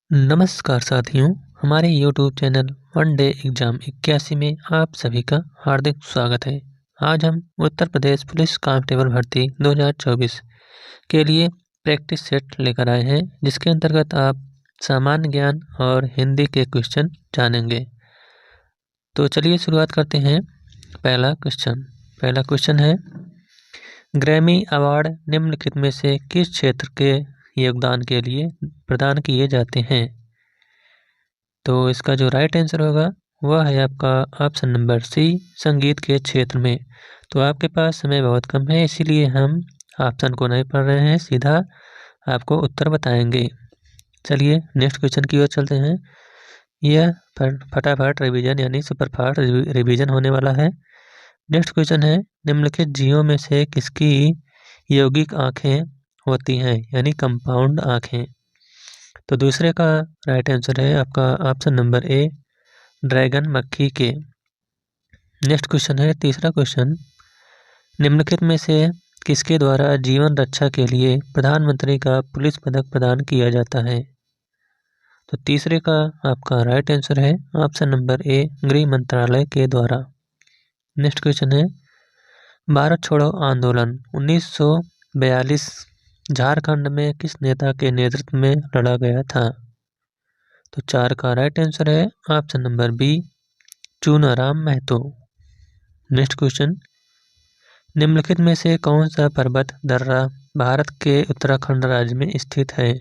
नमस्कार साथियों, हमारे YouTube channel one day exam 81 में आप सभी का हार्दिक स्वागत है। आज हम उत्तर प्रदेश पुलिस कांस्टेबल भर्ती 2024 के लिए प्रैक्टिस सेट लेकर आए हैं, जिसके अंतर्गत आप सामान्य ज्ञान और हिंदी के क्वेश्चन जानेंगे। तो चलिए शुरुआत करते हैं। पहला क्वेश्चन है, ग्रैमी अवार्ड निम्नलिखित में से किस क्षेत्र के योगदान के लिए प्रदान किए जाते हैं? तो इसका जो राइट आंसर होगा वह है आपका ऑप्शन नंबर सी, संगीत के क्षेत्र में। तो आपके पास समय बहुत कम है, इसीलिए हम ऑप्शन को नहीं पढ़ रहे हैं, सीधा आपको उत्तर बताएंगे। चलिए नेक्स्ट क्वेश्चन की ओर चलते हैं। यह फटाफट रिवीजन यानी सुपरफास्ट रिवीजन होने वाला है। नेक्स्ट क्वेश्चन है, निम्नलिखित जीवों में से किसकी यौगिक आंखें होती हैं, यानी कंपाउंड आंखें? तो दूसरे का राइट आंसर है आपका ऑप्शन नंबर ए, ड्रैगन मक्खी के। नेक्स्ट क्वेश्चन है, तीसरा क्वेश्चन, निम्नलिखित में से किसके द्वारा जीवन रक्षा के लिए प्रधानमंत्री का पुलिस पदक प्रदान किया जाता है? तो तीसरे का आपका राइट आंसर है ऑप्शन नंबर ए, गृह मंत्रालय के द्वारा। नेक्स्ट क्वेश्चन है, भारत छोड़ो आंदोलन 1942 झारखंड में किस नेता के नेतृत्व में लड़ा गया था? तो 4 का राइट आंसर है option number B, Chunaram Mahato. Next question, निम्नलिखित में से कौन सा पर्वत दर्रा भारत के उत्तराखंड राज्य में स्थित है?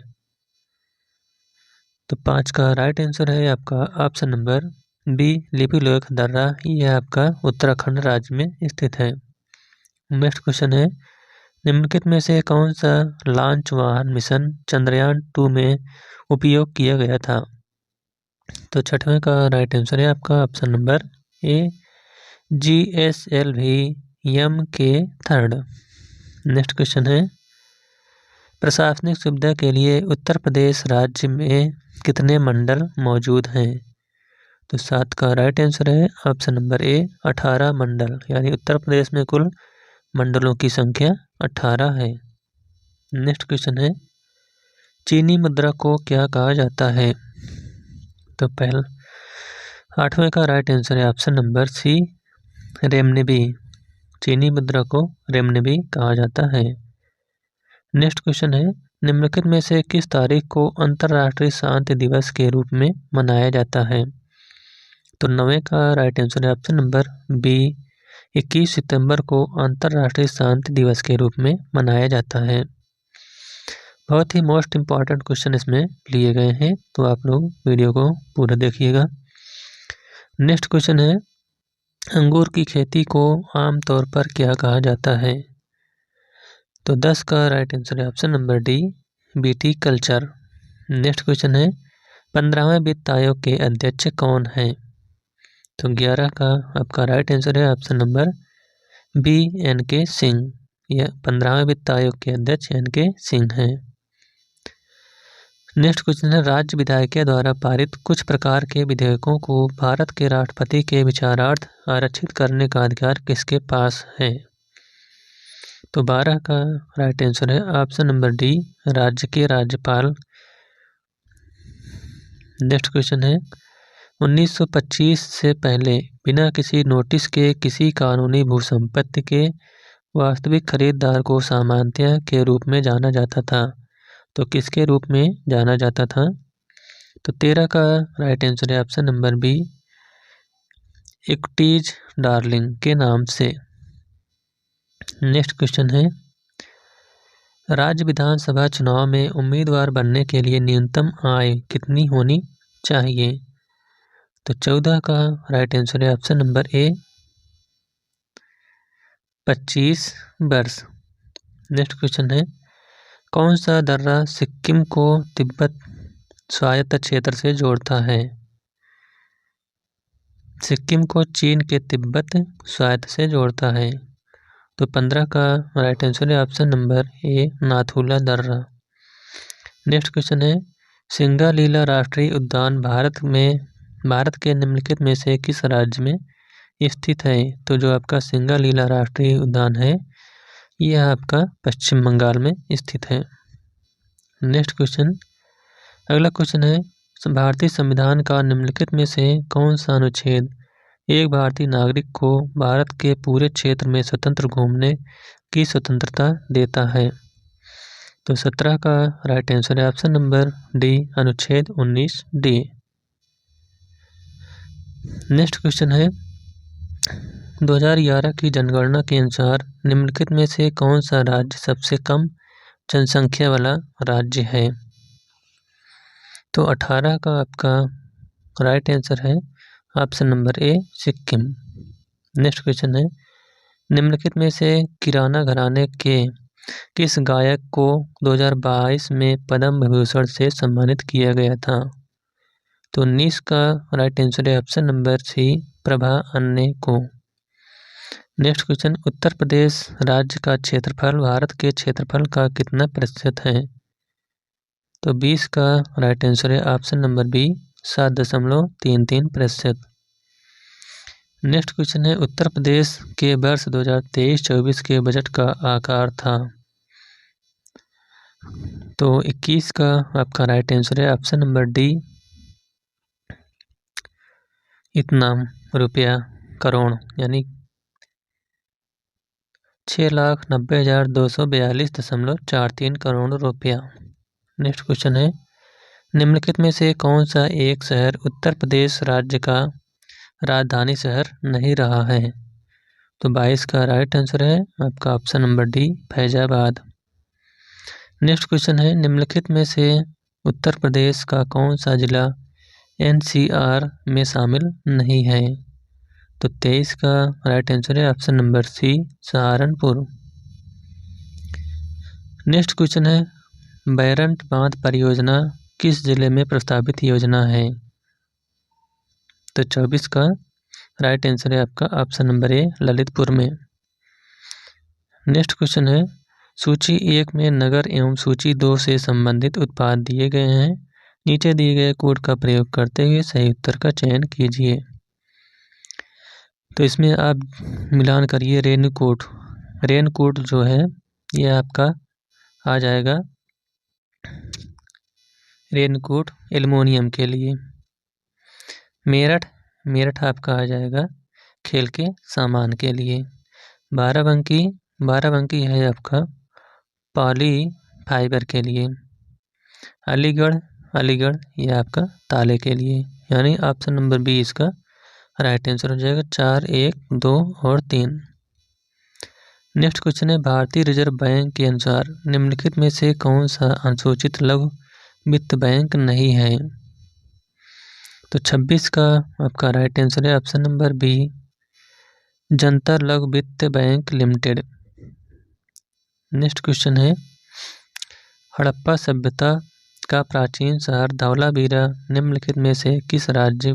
तो 5 का राइट आंसर है आपका ऑप्शन नंबर बी, लिपुलेख दर्रा, यह आपका उत्तराखंड राज्य में स्थित है। नेक्स्ट क्वेश्चन है, निम्नलिखित में से कौन सा लॉन्च वाहन मिशन चंद्रयान 2 में उपयोग किया गया था? तो 6वें का राइट आंसर है आपका option number A, GSLV MK3। Next question है, प्रशासनिक सुविधा के लिए उत्तर प्रदेश राज्य में कितने मंडल मौजूद हैं? तो 7 का राइट आंसर है ऑप्शन नंबर ए, 18 मंडल, यानी उत्तर प्रदेश में कुल मंडलों की संख्या 18 है। नेक्स्ट क्वेश्चन है, चीनी मुद्रा को क्या कहा जाता है? तो 8वें का राइट आंसर है ऑप्शन नंबर सी, रेमनेबी। चीनी मुद्रा को रेमनेबी कहा जाता है। नेक्स्ट क्वेश्चन है, निम्नलिखित में से किस तारीख को अंतर्राष्ट्रीय शांति दिवस के रूप में मनाया जाता है? तो 9वें का राइट आंसर है ऑप्शन नंबर बी, 21 सितंबर को अंतर्राष्ट्रीय शांति दिवस के रूप में मनाया जाता है। बहुत ही मोस्ट इम्पॉर्टेंट क्वेश्चन इसमें लिए गए हैं, तो आप लोग वीडियो को पूरा देखिएगा। नेक्स्ट क्वेश्चन है, अंगूर की खेती को आमतौर पर क्या कहा जाता है? तो 10 का राइट आंसर है option number D, BT culture. Next question है, 15वें वित्त आयोग के अध्यक्ष कौन हैं? तो 11 का आपका राइट आंसर है option number B, NK Singh. यह 15वें वित्त आयोग के अध्यक्ष NK सिंह हैं। नेक्स्ट क्वेश्चन है, राज्य विधायिका द्वारा पारित कुछ प्रकार के विधेयकों को भारत के राष्ट्रपति के विचारार्थ आरक्षित करने का अधिकार किसके पास है? तो 12 का राइट आंसर है ऑप्शन नंबर डी, राज्य के राज्यपाल। नेक्स्ट क्वेश्चन है, 1925 से पहले बिना किसी नोटिस के किसी कानूनी भूसंपत्ति के वास्तविक खरीदार को सामान्यतः के रूप में जाना जाता था। तो किसके रूप में जाना जाता था? तो 13 का राइट आंसर है option number B, equities darling के नाम से। नेक्स्ट क्वेश्चन है, राज्य विधानसभा चुनाव में उम्मीदवार बनने के लिए न्यूनतम आय कितनी होनी चाहिए? तो 14 का राइट आंसर है ऑप्शन नंबर ए, 25 वर्ष। नेक्स्ट क्वेश्चन है, कौन सा दर्रा सिक्किम को तिब्बत स्वायत्त क्षेत्र से जोड़ता है? सिक्किम को चीन के तिब्बत स्वायत्त से जोड़ता है। तो 15 का राइट आंसर है ऑप्शन नंबर ए, नाथुला दर्रा। नेक्स्ट क्वेश्चन है, सिंगालीला राष्ट्रीय उद्यान भारत के निम्नलिखित में से किस राज्य में स्थित है? तो जो आपका सिंगालीला राष्ट्रीय उद्यान है, यह आपका पश्चिम बंगाल में स्थित है। नेक्स्ट क्वेश्चन, अगला क्वेश्चन है, भारतीय संविधान का निम्नलिखित में से कौन सा अनुच्छेद एक भारतीय नागरिक को भारत के पूरे क्षेत्र में स्वतंत्र घूमने की स्वतंत्रता देता है? तो 17 का राइट आंसर है ऑप्शन नंबर डी, अनुच्छेद 19 डी। नेक्स्ट क्वेश्चन है 2011 की जनगणना के अनुसार निम्नलिखित में से कौन सा राज्य सबसे कम जनसंख्या वाला राज्य है? तो 18 का आपका राइट आंसर है option number A, Sikkim. Next question है निम्नलिखित में से किराना घराने के किस गायक को 2022 में पद्म विभूषण से सम्मानित किया गया था? तो 19 का राइट आंसर है ऑप्शन नंबर सी, प्रभा अन्ने को। नेक्स्ट क्वेश्चन उत्तर प्रदेश राज्य का क्षेत्रफल भारत के क्षेत्रफल का कितना प्रतिशत है? तो 20 का राइट आंसर है option number B, 7.33%। Next question है उत्तर प्रदेश के वर्ष 2023-24 के बजट का आकार था? तो 21 का आपका राइट आंसर है ऑप्शन नंबर डी, इतना रुपया करोड़, यानी 6,90,242.43 करोड़ रुपया। नेक्स्ट क्वेश्चन है निम्नलिखित में से कौन सा एक शहर उत्तर प्रदेश राज्य का राजधानी शहर नहीं रहा है? तो 22 का राइट आंसर है आपका option number D, Faizabad. Next question है निम्नलिखित में से उत्तर प्रदेश का कौन सा जिला एनसीआर में शामिल नहीं है? तो 23 का राइट आंसर है option number C, Saharanpur. Next question है बैरंट बांध परियोजना किस जिले में प्रस्तावित योजना है? तो 24 का राइट आंसर है आपका ऑप्शन नंबर ए, ललितपुर में। नेक्स्ट क्वेश्चन है सूची 1 में नगर एवं सूची 2 से संबंधित उत्पाद दिए गए हैं, नीचे दिए गए कोड का प्रयोग करते हुए सही उत्तर का चयन कीजिए। तो इसमें आप मिलान करिए रेनकोट। रेनकोट जो है ये आपका आ जाएगा रेनकोट एल्युमिनियम के लिए। मेरठ आपका आ जाएगा खेल के सामान के लिए। बाराबंकी है आपका पॉली फाइबर के लिए। अलीगढ़ ये आपका ताले के लिए, यानी ऑप्शन नंबर बी इसका राइट आंसर हो जाएगा। 4, 1, 2 और 3। नेक्स्ट क्वेश्चन है भारतीय रिजर्व बैंक के अनुसार निम्नलिखित में से कौन सा अनुसूचित लघु वित्त बैंक नहीं है? तो 26 का आपका राइट आंसर है ऑप्शन नंबर बी, जनता लघु वित्त बैंक लिमिटेड। नेक्स्ट क्वेश्चन है हड़प्पा सभ्यता का प्राचीन शहर धवलावीरा निम्नलिखित में से किस राज्य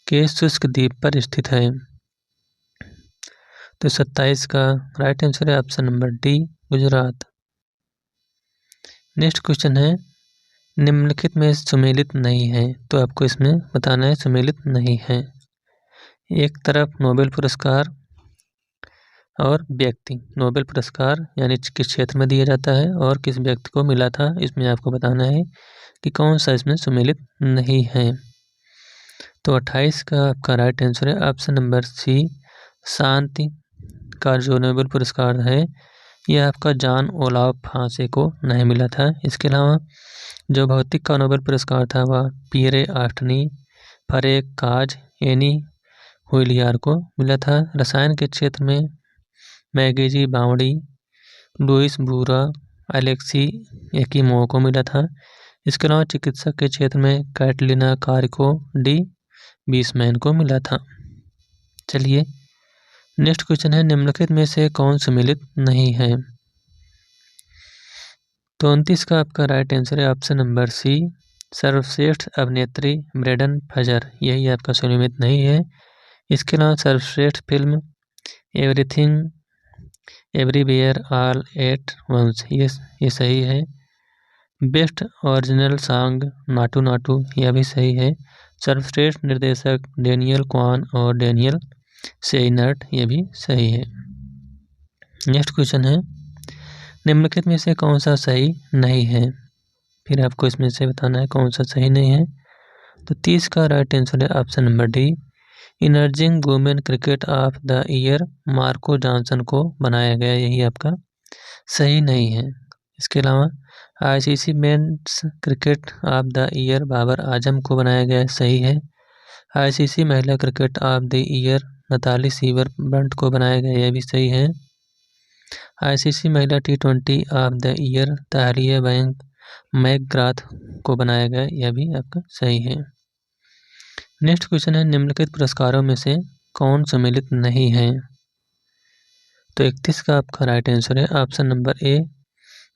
के शुष्क द्वीप पर स्थित है? तो 27 का राइट आंसर है option number D, Gujarat. Next question है निम्नलिखित में सुमेलित नहीं है, तो आपको इसमें बताना है सुमेलित नहीं है। एक तरफ नोबेल पुरस्कार और व्यक्ति, नोबेल पुरस्कार यानी किस क्षेत्र में दिया जाता है और किस व्यक्ति को मिला था, इसमें आपको बताना है कि कौन सा इसमें सुमेलित नहीं है। तो 28 का आपका राइट आंसर है ऑप्शन नंबर सी, शांति का जो नोबेल पुरस्कार है यह आपका जॉन ओलाफ फांसे को नहीं मिला था। इसके अलावा जो भौतिक का नोबेल पुरस्कार था वह पियरे ऑस्टनी, फरेकाज एनी हुइलियर को मिला था। रसायन के क्षेत्र में मैगेजी बावड़ी, लुइस बूरा, अलेक्सी एकिमो को मिला था। इसके अलावा चिकित्सक के क्षेत्र में कैटलिना कार्को डी बीसमैन को मिला था। चलिए नेक्स्ट क्वेश्चन है निम्नलिखित में से कौन सम्मिलित नहीं है? तो 29 का आपका राइट आंसर है ऑप्शन नंबर सी, सर्वश्रेष्ठ अभिनेत्री ब्रेंडन फ्रेजर, यही आपका सम्मिलित नहीं है। इसके अलावा सर्वश्रेष्ठ film everything everywhere all at once, ये सही है। Best original song Naatu Naatu, यह भी सही है। सर्वश्रेष्ठ निर्देशक डेनियल क्वान और डेनियल सेइनर्ट, ये भी सही है। नेक्स्ट क्वेश्चन है निम्नलिखित में से कौन सा सही नहीं है? फिर आपको इसमें से बताना है कौन सा सही नहीं है। तो 30 का राइट आंसर है option number D, emerging women cricket of the year Marco Jansen को बनाया गया, यही आपका सही नहीं है। इसके अलावा ICC men's cricket of the year Babar Azam को बनाया गया, सही है। आईसीसी महिला cricket of the year Natalie Sciver Brunt को बनाया गया, यह भी सही है। आईसीसी महिला टी20 ऑफ द ईयर ताहलिया बैंक मैकग्राथ को बनाया गया, यह भी आपका सही है। नेक्स्ट क्वेश्चन है, निम्नलिखित पुरस्कारों में से कौन सम्मिलित नहीं है? तो 31 का आपका राइट आंसर है option number A,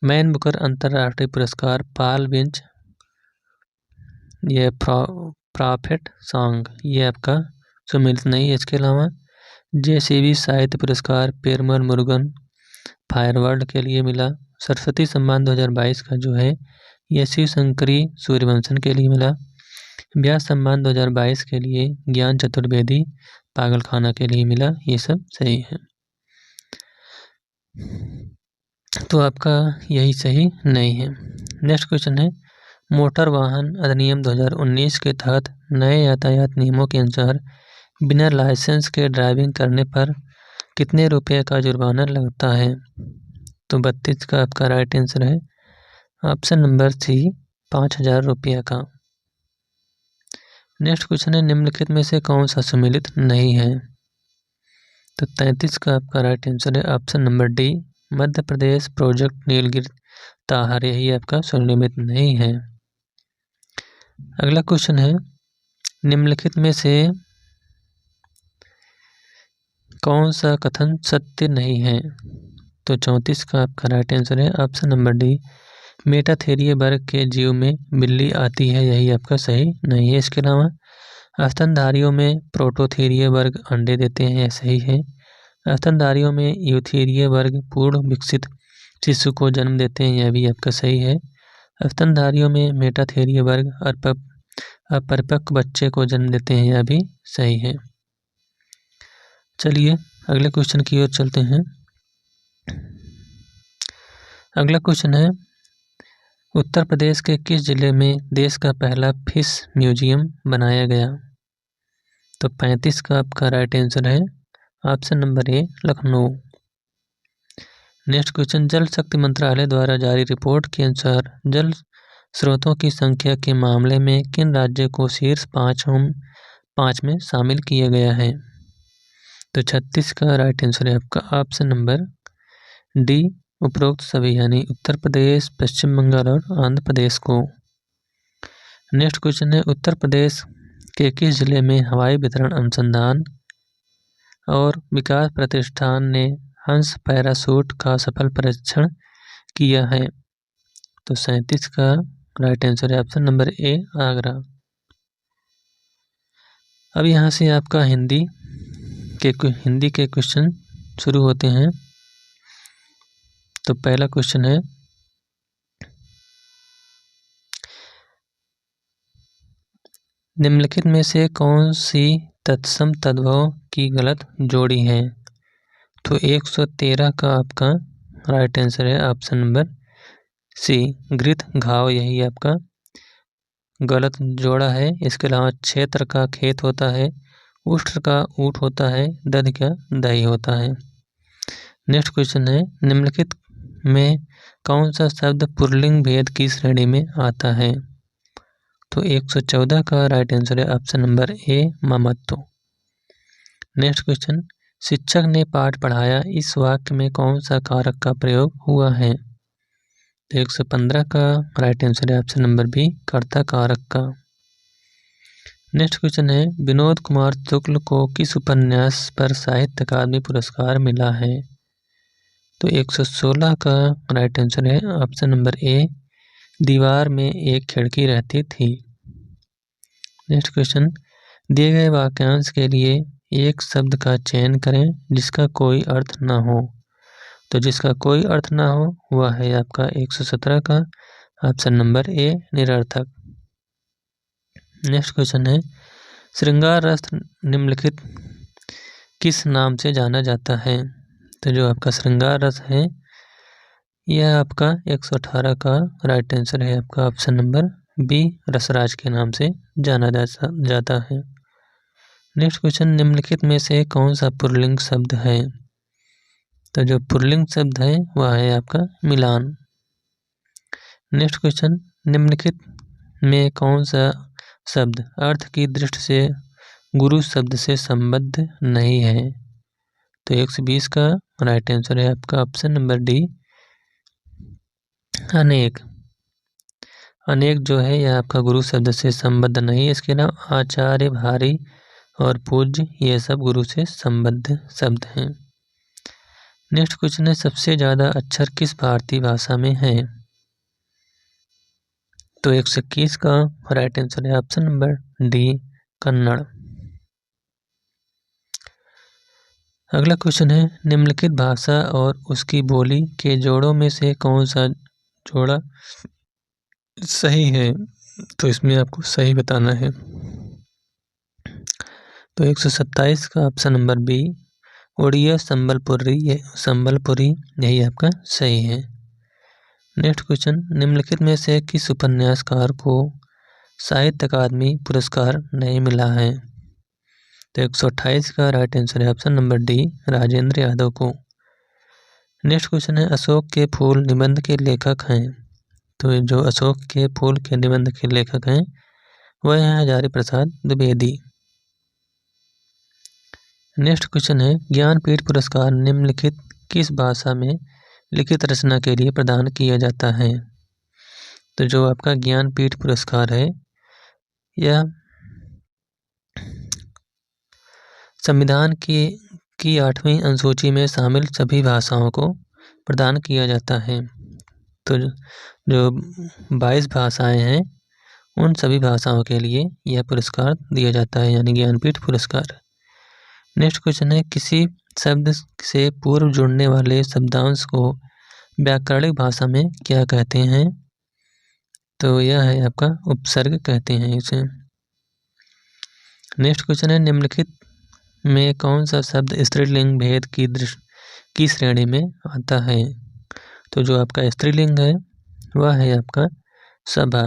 man Booker अंतर्राष्ट्रीय पुरस्कार पाल विंच, यह प्रॉफिट सॉन्ग, ये आपका सम्मिलित नहीं है। इसके अलावा जेसीबी साहित्य पुरस्कार पेरुमल मुरुगन फायरवर्ल्ड के लिए मिला। सरस्वती सम्मान 2022 का जो है यह शिव शंकरी सूर्यवंशन के लिए मिला। व्यास सम्मान 2022 के लिए ज्ञान चतुर्वेदी पागलखाना के लिए मिला, ये सब सही है। तो आपका यही सही नहीं है। नेक्स्ट क्वेश्चन है, मोटर वाहन अधिनियम 2019 के तहत नए यातायात नियमों के अनुसार बिना लाइसेंस के ड्राइविंग करने पर कितने रुपये का जुर्माना लगता है? तो 32 का आपका राइट आंसर है ऑप्शन नंबर सी, 5000 रुपये का। नेक्स्ट क्वेश्चन है, निम्नलिखित में से कौन सा सम्मिलित नहीं है? तो 33 का आपका राइट आंसर है option number D, Madhya Pradesh project Nilgiri Tahir, यही आपका सम्मिलित नहीं है। अगला क्वेश्चन है, निम्नलिखित में से कौन सा कथन सत्य नहीं है? तो 34 का आपका राइट आंसर है ऑप्शन नंबर डी, मेटाथेरिये वर्ग के जीव में बिल्ली आती है, यही आपका सही नहीं है। इसके अलावा स्तनधारियों में प्रोटोथेरिये वर्ग अंडे देते हैं, यह सही है। स्तनधारियों में यूथेरिये वर्ग पूर्ण विकसित शिशु को जन्म देते हैं, यह भी आपका सही है। स्तनधारियों में मेटाथेरिये वर्ग अपरिपक्व बच्चे को जन्म देते हैं, यह भी सही है। चलिए अगले क्वेश्चन की ओर चलते हैं। अगला क्वेश्चन है, उत्तर प्रदेश के किस जिले में देश का पहला फिश म्यूजियम बनाया गया? तो 35 का आपका राइट आंसर है option number A, Lucknow. Next question, जल शक्ति मंत्रालय द्वारा जारी रिपोर्ट के अनुसार जल स्रोतों की संख्या के मामले में किन राज्यों को शीर्ष 5 में शामिल किया गया है? तो 36 का राइट आंसर है आपका ऑप्शन नंबर डी, उपरोक्त सभी, यानी उत्तर प्रदेश, पश्चिम बंगाल और आंध्र प्रदेश को। नेक्स्ट क्वेश्चन है, उत्तर प्रदेश के किस जिले में हवाई वितरण अनुसंधान और विकास प्रतिष्ठान ने हंस पैराशूट का सफल परीक्षण किया है? तो 37 का राइट आंसर है ऑप्शन नंबर ए, आगरा। अब यहाँ से आपका हिंदी के क्वेश्चन शुरू होते हैं। तो पहला क्वेश्चन है, निम्नलिखित में से कौन सी तत्सम तद्भव की गलत जोड़ी है? तो 113 का आपका राइट आंसर है ऑप्शन नंबर सी, घृत घाव, यही आपका गलत जोड़ा है। इसके अलावा क्षेत्र का खेत होता है, उष्ट्र का ऊँट होता है, दध का दही होता है। नेक्स्ट क्वेश्चन है, निम्नलिखित में कौन सा शब्द पुल्लिंग भेद की श्रेणी में आता है? तो 114 का राइट आंसर है ऑप्शन नंबर ए, ममत्व। नेक्स्ट क्वेश्चन, शिक्षक ने पाठ पढ़ाया, इस वाक्य में कौन सा कारक का प्रयोग हुआ है? तो 115 का राइट आंसर है ऑप्शन नंबर बी, कर्ता कारक का। नेक्स्ट क्वेश्चन है, विनोद कुमार शुक्ल को किस उपन्यास पर साहित्य अकादमी पुरस्कार मिला है? तो 116 का राइट आंसर है ऑप्शन नंबर ए, दीवार में एक खिड़की रहती थी। नेक्स्ट क्वेश्चन, दिए गए वाक्यांश के लिए एक शब्द का चयन करें जिसका कोई अर्थ ना हो। तो जिसका कोई अर्थ ना हो वह है आपका 117 का ऑप्शन नंबर ए, निरर्थक। नेक्स्ट क्वेश्चन है, श्रृंगार रस निम्नलिखित किस नाम से जाना जाता है? तो जो आपका श्रृंगार रस है यह आपका 118 का राइट आंसर है आपका ऑप्शन नंबर बी रसराज के नाम से जाना जाता है। नेक्स्ट क्वेश्चन, निम्नलिखित में से कौन सा पुल्लिंग शब्द है? तो जो पुल्लिंग शब्द है वह है आपका मिलान। नेक्स्ट क्वेश्चन, निम्नलिखित में कौन सा शब्द अर्थ की दृष्टि से गुरु शब्द से संबद्ध नहीं है? तो 120 का राइट आंसर है आपका ऑप्शन नंबर डी, अनेक। अनेक जो है यह आपका गुरु शब्द से संबद्ध नहीं है। इसके अलावा आचार्य, भारी और पूज्य ये सब गुरु से संबद्ध शब्द हैं। नेक्स्ट क्वेश्चन है, सबसे ज़्यादा अक्षर किस भारतीय भाषा में है? तो 121 का राइट आंसर है ऑप्शन नंबर डी, कन्नड़। अगला क्वेश्चन है, निम्नलिखित भाषा और उसकी बोली के जोड़ों में से कौन सा जोड़ा सही है? तो इसमें आपको सही बताना है। तो 127 का option number B, Odia Sambalpuri यही आपका सही है। नेक्स्ट क्वेश्चन, निम्नलिखित में से किस उपन्यासकार को साहित्य अकादमी पुरस्कार नहीं मिला है? तो 128 का राइट आंसर है option number D, Rajendra Yadav को। नेक्स्ट क्वेश्चन है, अशोक के फूल निबंध के लेखक हैं? तो जो अशोक के फूल के निबंध के लेखक हैं वह हैं हजारी प्रसाद द्विवेदी। नेक्स्ट क्वेश्चन है, ज्ञानपीठ पुरस्कार निम्नलिखित किस भाषा में लिखित रचना के लिए प्रदान किया जाता है? तो जो आपका ज्ञानपीठ पुरस्कार है यह संविधान की 8वीं अनुसूची में शामिल सभी भाषाओं को प्रदान किया जाता है। तो जो 22 भाषाएं हैं उन सभी भाषाओं के लिए यह पुरस्कार दिया जाता है, यानी ज्ञानपीठ पुरस्कार। नेक्स्ट क्वेश्चन है, किसी शब्द से पूर्व जुड़ने वाले शब्दांश को व्याकरणिक भाषा में क्या कहते हैं? तो यह है आपका उपसर्ग कहते हैं इसे। नेक्स्ट क्वेश्चन है, निम्नलिखित में कौन सा शब्द स्त्रीलिंग भेद की श्रेणी में आता है? तो जो आपका स्त्रीलिंग है वह है आपका सभा।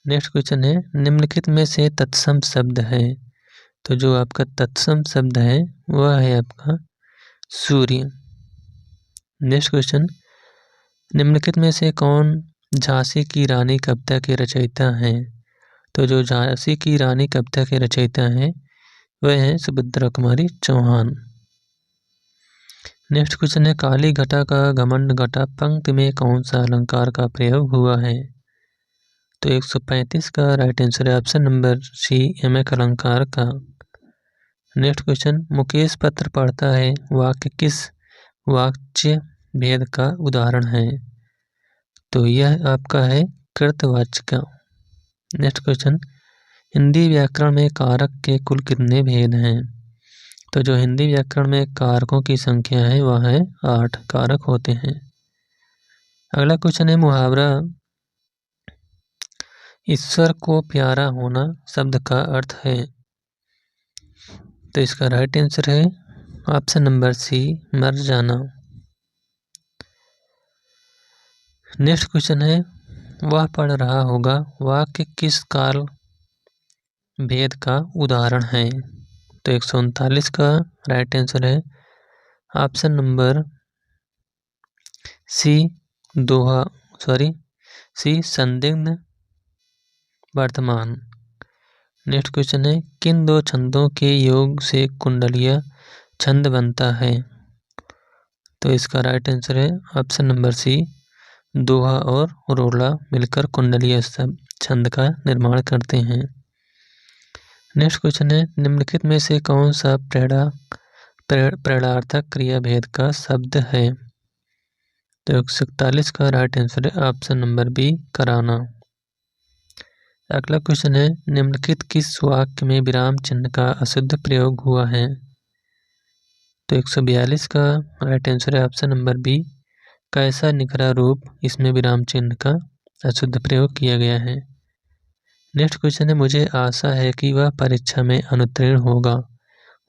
नेक्स्ट क्वेश्चन है, निम्नलिखित में से तत्सम शब्द है? तो जो आपका तत्सम शब्द है वह है आपका सूर्य। नेक्स्ट क्वेश्चन, निम्नलिखित में से कौन झांसी की रानी कविता के रचयिता हैं? तो जो झांसी की रानी कविता के रचयिता हैं वह हैं सुभद्रा कुमारी चौहान। नेक्स्ट क्वेश्चन है, काली घटा का घमंड घटा पंक्ति में कौन सा अलंकार का प्रयोग हुआ है? तो 135 का राइट आंसर है ऑप्शन नंबर सी, यमक अलंकार का। नेक्स्ट क्वेश्चन, मुकेश पत्र पढ़ता है वाक्य किस वाच्य भेद का उदाहरण है? तो यह आपका है कृतवाच्य का। नेक्स्ट क्वेश्चन, हिंदी व्याकरण में कारक के कुल कितने भेद हैं? तो जो हिंदी व्याकरण में कारकों की संख्या है वह है 8 कारक होते हैं। अगला क्वेश्चन है, मुहावरा ईश्वर को प्यारा होना शब्द का अर्थ है? तो इसका राइट आंसर है ऑप्शन नंबर सी, मर जाना। नेक्स्ट क्वेश्चन है, वह पढ़ रहा होगा वाक्य किस काल भेद का उदाहरण है? तो 139 का राइट आंसर है ऑप्शन नंबर सी, संदिग्ध वर्तमान। नेक्स्ट क्वेश्चन है, किन दो छंदों के योग से कुंडलिया छंद बनता है? तो इसका राइट आंसर है ऑप्शन नंबर सी, दोहा और रोला मिलकर कुंडलिया छंद का निर्माण करते हैं। नेक्स्ट क्वेश्चन है, निम्नलिखित में से कौन सा प्रेरणार्थक क्रिया भेद का शब्द है? तो 141 का राइट आंसर है ऑप्शन नंबर बी, कराना। अगला क्वेश्चन है, निम्नलिखित किस वाक्य में विराम चिन्ह का अशुद्ध प्रयोग हुआ है? तो 142 का राइट आंसर है ऑप्शन नंबर बी, कैसा निखरा रूप, इसमें विराम चिन्ह का अशुद्ध प्रयोग किया गया है। नेक्स्ट क्वेश्चन है, मुझे आशा है कि वह परीक्षा में अनुत्तीर्ण होगा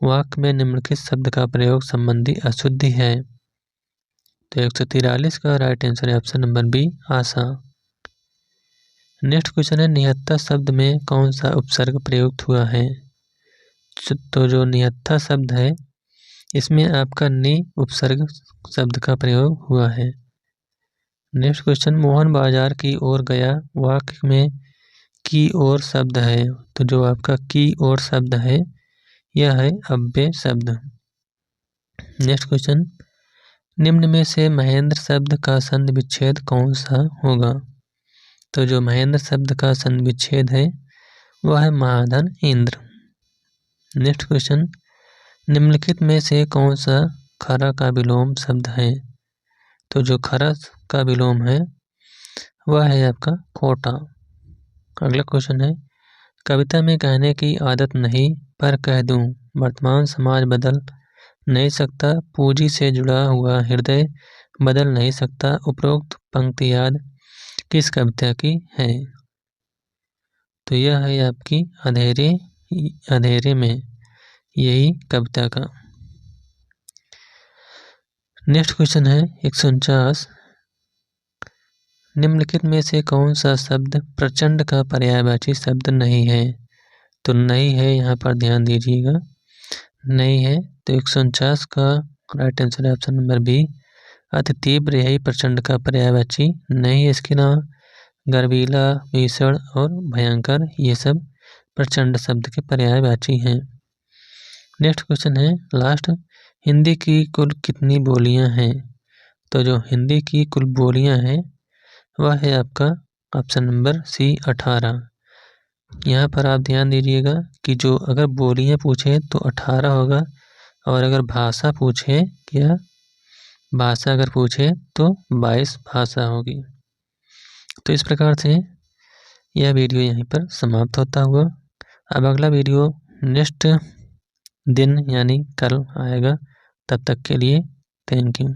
वाक्य में निम्नलिखित शब्द का प्रयोग संबंधी अशुद्धि है? तो 143 का राइट आंसर है ऑप्शन नंबर बी, आशा। नेक्स्ट क्वेश्चन है निहत्था शब्द में कौन सा उपसर्ग प्रयुक्त हुआ है। तो जो निहत्था शब्द है इसमें आपका नि उपसर्ग शब्द का प्रयोग हुआ है। नेक्स्ट क्वेश्चन मोहन बाजार की ओर गया वाक्य में की ओर शब्द है। तो जो आपका की ओर शब्द है यह है अव्यय शब्द। नेक्स्ट क्वेश्चन निम्न में से महेंद्र शब्द का संधि विच्छेद कौन सा होगा। तो जो महेंद्र शब्द का संधि विच्छेद है वह है महाधन इंद्र। नेक्स्ट क्वेश्चन निम्नलिखित में से कौन सा खरा का विलोम शब्द है। तो जो खरा का विलोम है वह है आपका खोटा। अगला क्वेश्चन है कविता में कहने की आदत नहीं पर कह दूं वर्तमान समाज बदल नहीं सकता पूंजी से जुड़ा हुआ हृदय बदल नहीं सकता उपरोक्त पंक्ति याद किस कविता की है। तो यह है आपकी अंधेरे में यही कविता का। नेक्स्ट क्वेश्चन है 149 निम्नलिखित में से कौन सा शब्द प्रचंड का पर्यायवाची शब्द नहीं है। तो नहीं है यहाँ पर ध्यान दीजिएगा नहीं है। तो 149 का राइट आंसर है ऑप्शन नंबर बी अति तीव्र यही प्रचंड का पर्यायवाची नहीं है। इसके अलावा गर्वीला भीषण और भयंकर ये सब प्रचंड शब्द के पर्यायवाची हैं। नेक्स्ट क्वेश्चन है लास्ट हिंदी की कुल कितनी बोलियां हैं। तो जो हिंदी की कुल बोलियां हैं वह है आपका ऑप्शन नंबर सी 18। यहाँ पर आप ध्यान दीजिएगा कि जो अगर बोलियां पूछे तो 18 होगा और अगर भाषा पूछे क्या भाषा अगर पूछे तो 22 भाषा होगी। तो इस प्रकार से यह वीडियो यहीं पर समाप्त होता हुआ। अब अगला वीडियो नेक्स्ट दिन यानी कल आएगा। तब तक के लिए थैंक यू।